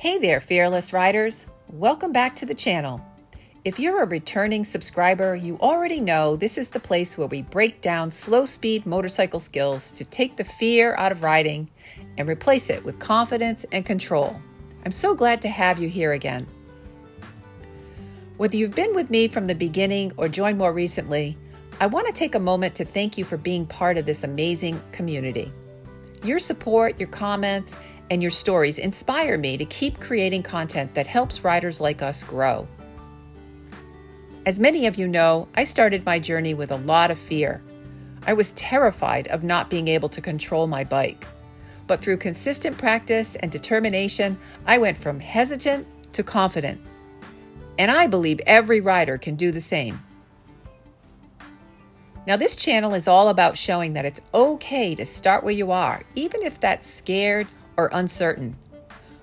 Hey there, fearless riders. Welcome back to the channel. If you're a returning subscriber, you already know this is the place where we break down slow-speed motorcycle skills to take the fear out of riding and replace it with confidence and control. I'm so glad to have you here again. Whether you've been with me from the beginning or joined more recently, I want to take a moment to thank you for being part of this amazing community. Your support, your comments, and your stories inspire me to keep creating content that helps riders like us grow. As many of you know, I started my journey with a lot of fear. I was terrified of not being able to control my bike. But through consistent practice and determination, I went from hesitant to confident. And I believe every rider can do the same. Now, this channel is all about showing that it's okay to start where you are, even if that's scared or uncertain.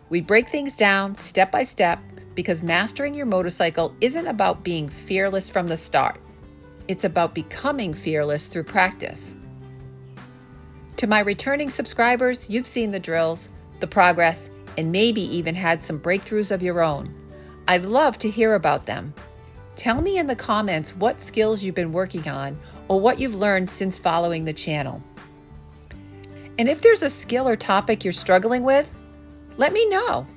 We break things down step by step because mastering your motorcycle isn't about being fearless from the start. It's about becoming fearless through practice. To my returning subscribers, you've seen the drills, the progress, and maybe even had some breakthroughs of your own. I'd love to hear about them. Tell me in the comments what skills you've been working on or what you've learned since following the channel. And if there's a skill or topic you're struggling with, let me know.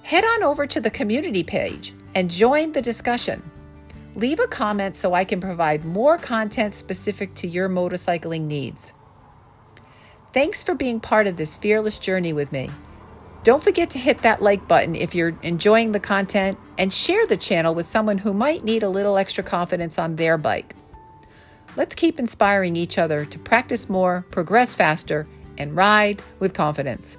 Head on over to the community page and join the discussion. Leave a comment so I can provide more content specific to your motorcycling needs. Thanks for being part of this fearless journey with me. Don't forget to hit that like button if you're enjoying the content and share the channel with someone who might need a little extra confidence on their bike. Let's keep inspiring each other to practice more, progress faster, and ride with confidence.